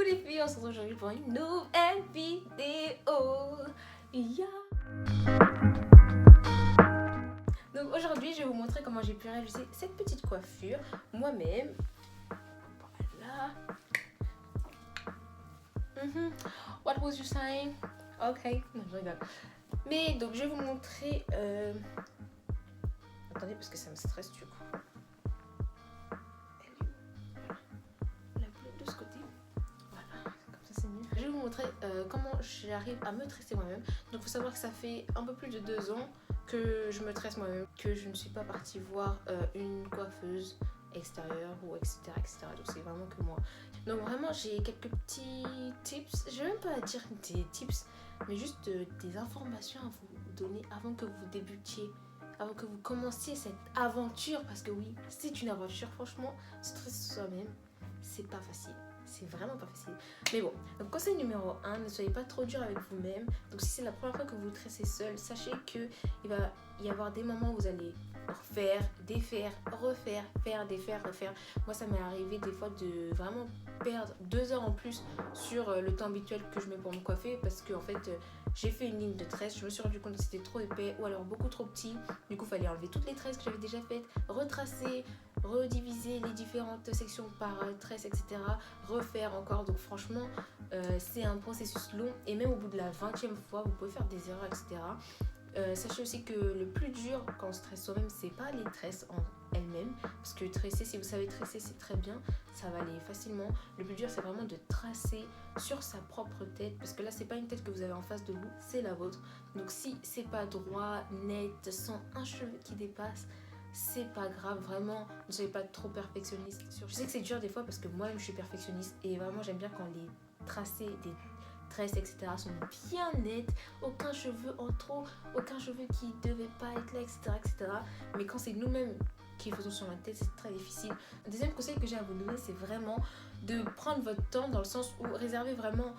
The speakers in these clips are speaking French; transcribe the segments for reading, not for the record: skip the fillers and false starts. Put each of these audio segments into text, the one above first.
les filles, on se retrouve aujourd'hui pour une nouvelle vidéo. Donc aujourd'hui, je vais vous montrer comment j'ai pu réaliser cette petite coiffure moi-même. Voilà. What was you saying? Ok, non, je rigole. Mais donc je vais vous montrer... Attendez, parce que ça me stresse du coup. De ce côté. Voilà, comme ça c'est mieux. Je vais vous montrer comment j'arrive à me tresser moi-même. Donc il faut savoir que ça fait un peu plus de 2 ans que je me tresse moi-même, que je ne suis pas partie voir une coiffeuse extérieure ou etc. Donc c'est vraiment que moi. Donc vraiment j'ai quelques petits tips, je vais même pas dire des tips, mais juste des informations à vous donner avant que vous débutiez, avant que vous commenciez cette aventure, parce que oui, c'est une aventure, franchement, se tresser soi-même, c'est pas facile. C'est vraiment pas facile. Mais bon, donc conseil numéro 1, ne soyez pas trop dur avec vous-même. Donc si c'est la première fois que vous tressez seul, sachez qu'il va y avoir des moments où vous allez faire, défaire, refaire, faire, défaire, refaire. Moi ça m'est arrivé des fois de vraiment perdre 2 heures en plus sur le temps habituel que je mets pour me coiffer, parce que en fait j'ai fait une ligne de tresse, je me suis rendu compte que c'était trop épais ou alors beaucoup trop petit. Du coup il fallait enlever toutes les tresses que j'avais déjà faites, retracer, rediviser les différentes sections par tresse, etc. Refaire encore. Donc franchement c'est un processus long, et même au bout de la 20e fois vous pouvez faire des erreurs, etc. Sachez aussi que le plus dur quand on se tresse soi-même, c'est pas les tresses en elles-mêmes, parce que tresser, si vous savez tresser, c'est très bien, ça va aller facilement. Le plus dur, c'est vraiment de tracer sur sa propre tête, parce que là c'est pas une tête que vous avez en face de vous, c'est la vôtre. Donc si c'est pas droit, net, sans un cheveu qui dépasse, c'est pas grave, vraiment ne soyez pas trop perfectionniste. Je sais que c'est dur des fois parce que moi-même je suis perfectionniste, et vraiment j'aime bien quand les tracés des tresses, etc. sont bien nettes, aucun cheveu en trop, aucun cheveu qui devait pas être là, etc. Mais quand c'est nous-mêmes qui faisons sur la tête, c'est très difficile. Un deuxième conseil que j'ai à vous donner, c'est vraiment de prendre votre temps, dans le sens où réservez vraiment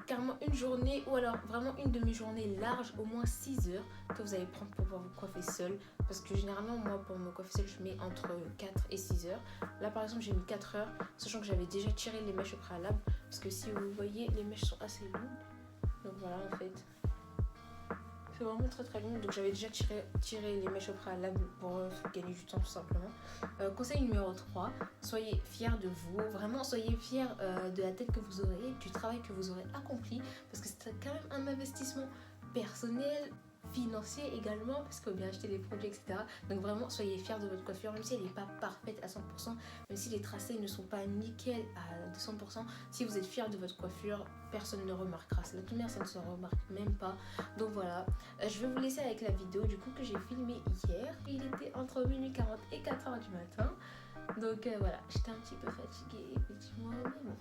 carrément une journée, ou alors vraiment une demi-journée large, au moins 6 heures que vous allez prendre pour pouvoir vous coiffer seul, parce que généralement moi pour me coiffer seul je mets entre 4 et 6 heures. Là par exemple j'ai mis 4 heures, sachant que j'avais déjà tiré les mèches au préalable, parce que si vous voyez les mèches sont assez longues, donc voilà en fait c'est vraiment très très long, donc j'avais déjà tiré les mèches au préalable pour gagner du temps tout simplement. Conseil numéro 3, soyez fiers de vous, vraiment soyez fiers de la tête que vous aurez, du travail que vous aurez accompli, parce que c'est quand même un investissement personnel, financier également, parce qu'il faut bien acheter des produits, etc. Donc vraiment soyez fiers de votre coiffure, même si elle n'est pas parfaite à 100%, même si les tracés ne sont pas nickel à 200%, si vous êtes fiers de votre coiffure, personne ne remarquera. La toute manière, ça ne se remarque même pas. Donc voilà, je vais vous laisser avec la vidéo du coup que j'ai filmée hier. Il était entre minuit 40 et 4h du matin. Donc voilà, j'étais un petit peu fatiguée effectivement, mais bon.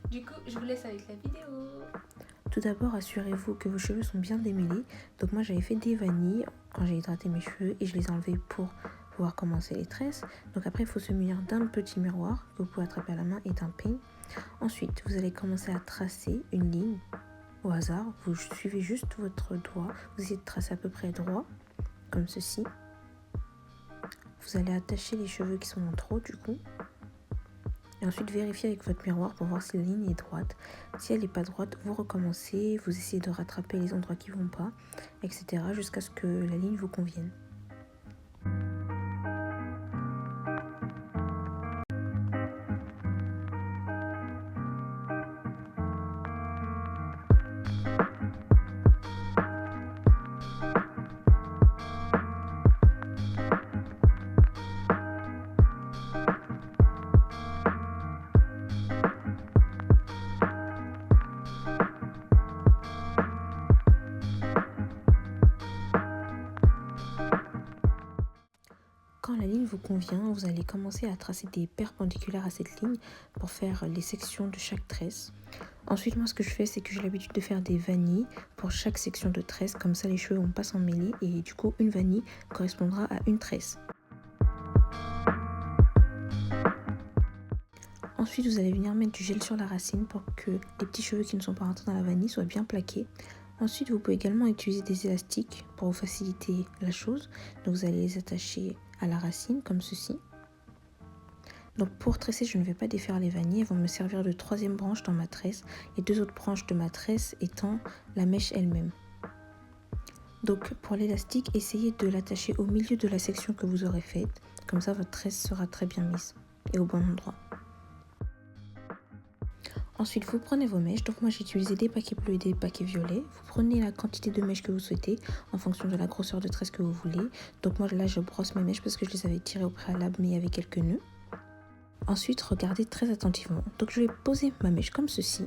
Du coup, je vous laisse avec la vidéo. Tout d'abord, assurez-vous que vos cheveux sont bien démêlés. Donc moi, j'avais fait des vanilles quand j'ai hydraté mes cheveux et je les ai enlevés pour pouvoir commencer les tresses. Donc après, il faut se munir d'un petit miroir que vous pouvez attraper à la main et d'un peigne. Ensuite, vous allez commencer à tracer une ligne au hasard. Vous suivez juste votre doigt. Vous essayez de tracer à peu près droit, comme ceci. Vous allez attacher les cheveux qui sont en trop du coup. Et ensuite, vérifiez avec votre miroir pour voir si la ligne est droite. Si elle n'est pas droite, vous recommencez, vous essayez de rattraper les endroits qui ne vont pas, etc. jusqu'à ce que la ligne vous convienne. Quand la ligne vous convient, vous allez commencer à tracer des perpendiculaires à cette ligne pour faire les sections de chaque tresse. Ensuite, moi, ce que je fais, c'est que j'ai l'habitude de faire des vanilles pour chaque section de tresse. Comme ça, les cheveux vont pas s'en mêler et du coup, une vanille correspondra à une tresse. Ensuite, vous allez venir mettre du gel sur la racine pour que les petits cheveux qui ne sont pas rentrés dans la vanille soient bien plaqués. Ensuite, vous pouvez également utiliser des élastiques pour vous faciliter la chose. Donc, vous allez les attacher à la racine comme ceci. Donc pour tresser, je ne vais pas défaire les vanilles, elles vont me servir de troisième branche dans ma tresse, et deux autres branches de ma tresse étant la mèche elle-même. Donc pour l'élastique, essayez de l'attacher au milieu de la section que vous aurez faite, comme ça votre tresse sera très bien mise et au bon endroit. Ensuite, vous prenez vos mèches. Donc moi j'ai utilisé des paquets bleus et des paquets violets. Vous prenez la quantité de mèches que vous souhaitez en fonction de la grosseur de tresse que vous voulez. Donc moi là je brosse mes mèches parce que je les avais tirées au préalable mais il y avait quelques nœuds. Ensuite, regardez très attentivement. Donc je vais poser ma mèche comme ceci.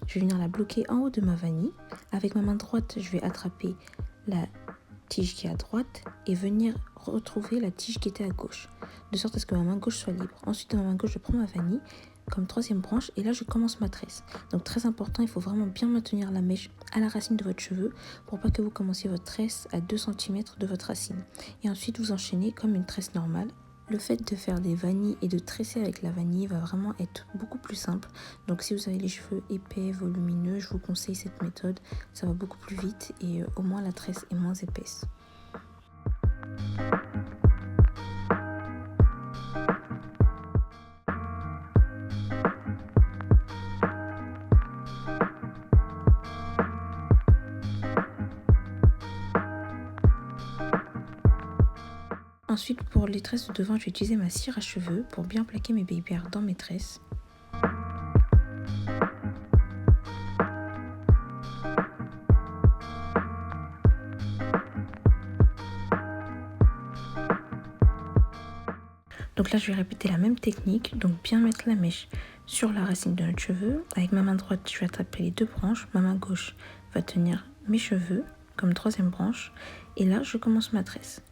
Je vais venir la bloquer en haut de ma vanille. Avec ma main droite, je vais attraper la tige qui est à droite et venir retrouver la tige qui était à gauche. De sorte à ce que ma main gauche soit libre. Ensuite, de ma main gauche, je prends ma vanille comme troisième branche et là je commence ma tresse. Donc très important, il faut vraiment bien maintenir la mèche à la racine de votre cheveu pour pas que vous commenciez votre tresse à 2 cm de votre racine. Et ensuite vous enchaînez comme une tresse normale. Le fait de faire des vanilles et de tresser avec la vanille va vraiment être beaucoup plus simple. Donc si vous avez les cheveux épais, volumineux, je vous conseille cette méthode. Ça va beaucoup plus vite et au moins la tresse est moins épaisse. Ensuite, pour les tresses de devant, je vais utiliser ma cire à cheveux pour bien plaquer mes baby hairs dans mes tresses. Donc là, je vais répéter la même technique, donc bien mettre la mèche sur la racine de notre cheveu. Avec ma main droite, je vais attraper les deux branches. Ma main gauche va tenir mes cheveux comme troisième branche. Et là, je commence ma tresse.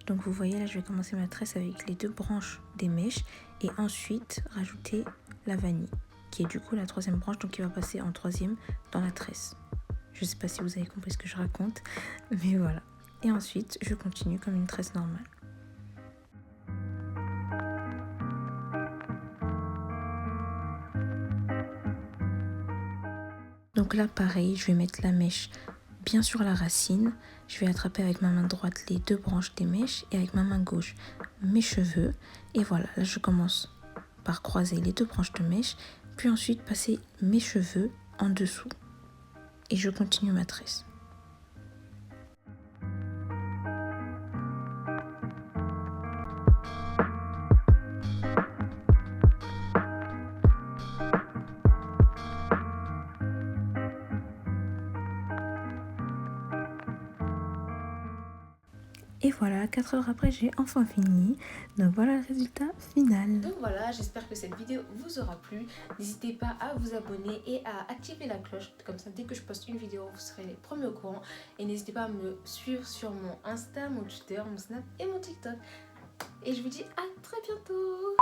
Donc vous voyez là je vais commencer ma tresse avec les deux branches des mèches et ensuite rajouter la vanille qui est du coup la troisième branche, donc qui va passer en troisième dans la tresse. Je sais pas si vous avez compris ce que je raconte, mais voilà. Et ensuite je continue comme une tresse normale. Donc là pareil, je vais mettre la mèche bien sur la racine, je vais attraper avec ma main droite les deux branches des mèches et avec ma main gauche mes cheveux. Et voilà, là je commence par croiser les deux branches de mèche, puis ensuite passer mes cheveux en dessous. Et je continue ma tresse. Et voilà, 4 heures après, j'ai enfin fini. Donc voilà le résultat final. Donc voilà, j'espère que cette vidéo vous aura plu. N'hésitez pas à vous abonner et à activer la cloche. Comme ça, dès que je poste une vidéo, vous serez les premiers au courant. Et n'hésitez pas à me suivre sur mon Insta, mon Twitter, mon Snap et mon TikTok. Et je vous dis à très bientôt.